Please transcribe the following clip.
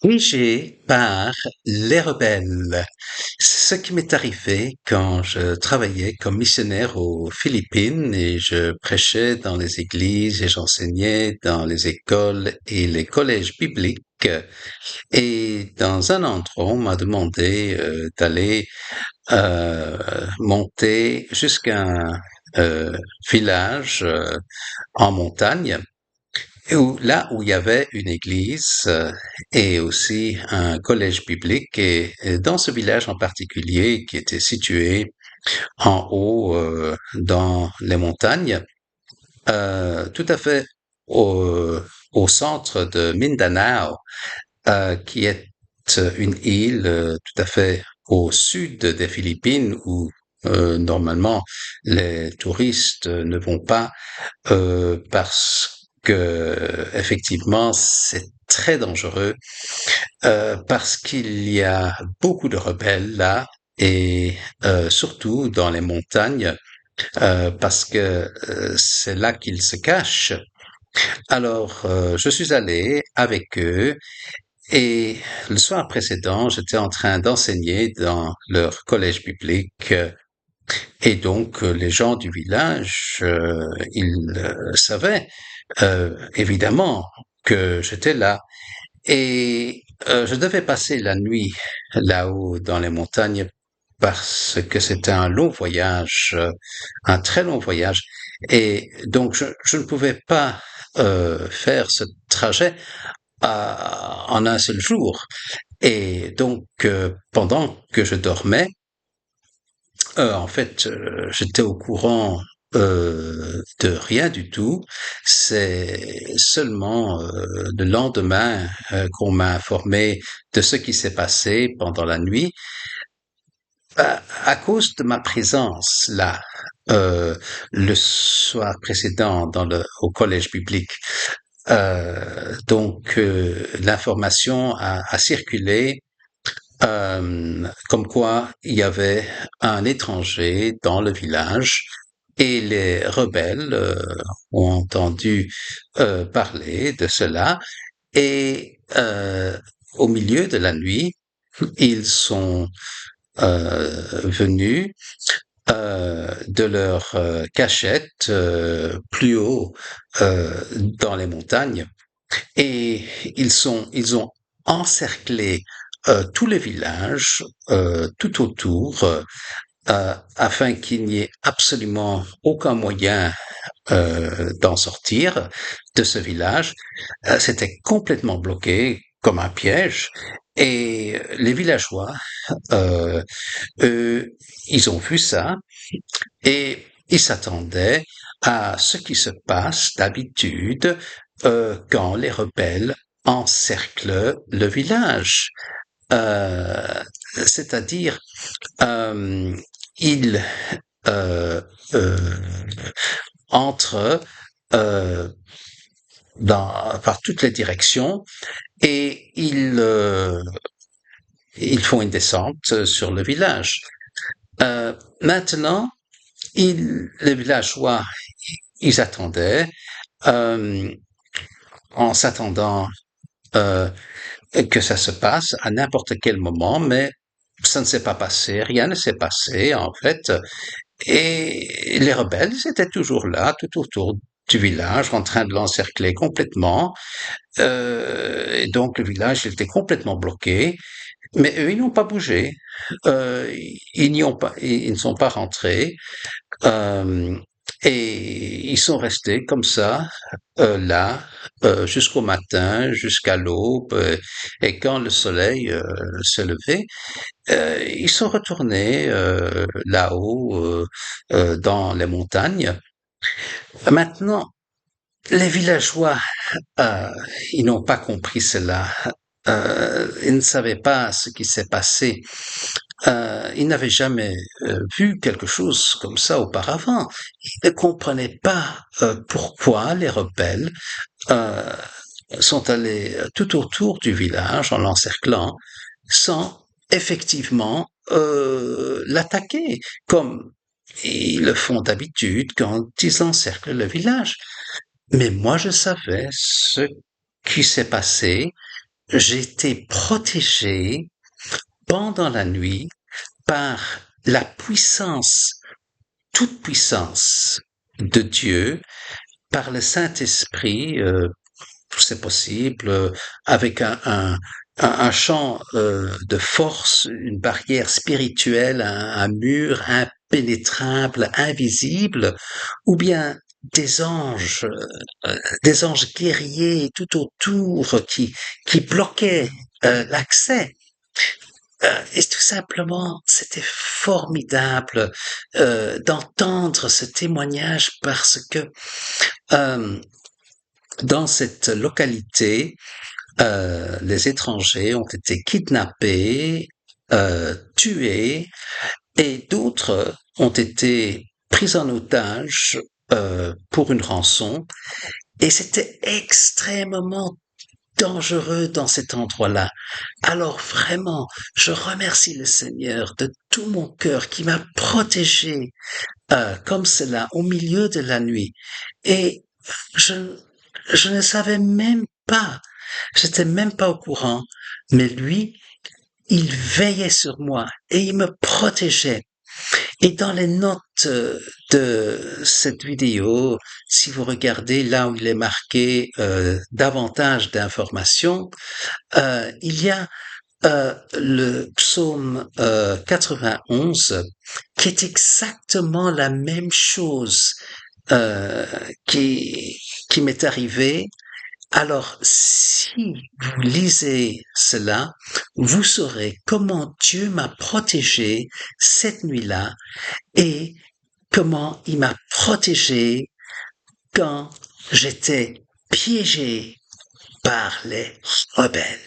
Dirigé par les rebelles. Ce qui m'est arrivé quand je travaillais comme missionnaire aux Philippines et je prêchais dans les églises et j'enseignais dans les écoles et les collèges bibliques. Et dans un endroit, on m'a demandé d'aller monter jusqu'à un village en montagne là où il y avait une église et aussi un collège biblique et dans ce village en particulier qui était situé en haut dans les montagnes, tout à fait au, au centre de Mindanao, qui est une île tout à fait au sud des Philippines où normalement les touristes ne vont pas parce que effectivement c'est très dangereux parce qu'il y a beaucoup de rebelles là et surtout dans les montagnes parce que c'est là qu'ils se cachent. Alors je suis allé avec eux et le soir précédent j'étais en train d'enseigner dans leur collège biblique et donc les gens du village ils savaient évidemment que j'étais là et je devais passer la nuit là-haut dans les montagnes parce que c'était un long voyage, un très long voyage et donc je ne pouvais pas faire ce trajet en un seul jour et donc pendant que je dormais en fait, j'étais au courant de rien du tout. C'est seulement le lendemain qu'on m'a informé de ce qui s'est passé pendant la nuit. À cause de ma présence là, euh, le soir précédent au collège biblique, donc l'information a circulé comme quoi il y avait un étranger dans le village et les rebelles ont entendu parler de cela et au milieu de la nuit, ils sont venus de leur cachette plus haut dans les montagnes et ils ont encerclé tous les villages tout autour afin qu'il n'y ait absolument aucun moyen d'en sortir de ce village. C'était complètement bloqué comme un piège et les villageois, euh, eux, ils ont vu ça et ils s'attendaient à ce qui se passe d'habitude quand les rebelles encerclent le village. Euh, C'est-à-dire, euh, ils euh, euh, entrent euh, par toutes les directions et ils font une descente sur le village. Maintenant, les villageois, ils attendaient euh, en s'attendant euh, que ça se passe à n'importe quel moment, mais ça ne s'est pas passé, rien ne s'est passé en fait. Et les rebelles ils étaient toujours là, tout autour du village, en train de l'encercler complètement. Et donc le village était complètement bloqué, mais eux, ils n'ont pas bougé. Ils n'y ont pas, ils ne sont pas rentrés. Euh, et ils sont restés comme ça, là, jusqu'au matin, jusqu'à l'aube. Et quand le soleil s'est levé, ils sont retournés là-haut dans les montagnes. Maintenant, les villageois, euh, ils n'ont pas compris cela. Ils ne savaient pas ce qui s'est passé. Ils n'avaient jamais vu quelque chose comme ça auparavant. Ils ne comprenaient pas pourquoi les rebelles euh, sont allés tout autour du village en l'encerclant sans effectivement l'attaquer, comme ils le font d'habitude quand ils encerclent le village. Mais moi, je savais ce qui s'est passé j'ai été protégé pendant la nuit par la puissance, toute puissance de Dieu, par le Saint-Esprit, c'est possible, avec un champ de force, une barrière spirituelle, un mur impénétrable, invisible, ou bien des anges guerriers tout autour qui bloquaient l'accès. Et tout simplement, c'était formidable d'entendre ce témoignage parce que euh, dans cette localité, les étrangers ont été kidnappés, tués, et d'autres ont été pris en otage pour une rançon. Et c'était extrêmement dangereux dans cet endroit-là. Alors vraiment, je remercie le Seigneur de tout mon cœur qui m'a protégé comme cela au milieu de la nuit. Et je, je ne savais même pas, j'étais même pas au courant, mais lui, il veillait sur moi et il me protégeait. Et dans les notes de cette vidéo, si vous regardez là où il est marqué davantage d'informations, il y a le psaume 91 qui est exactement la même chose euh, qui, qui m'est arrivé. Alors, si vous lisez cela, vous saurez comment Dieu m'a protégé cette nuit-là et comment il m'a protégé quand j'étais piégé par les rebelles.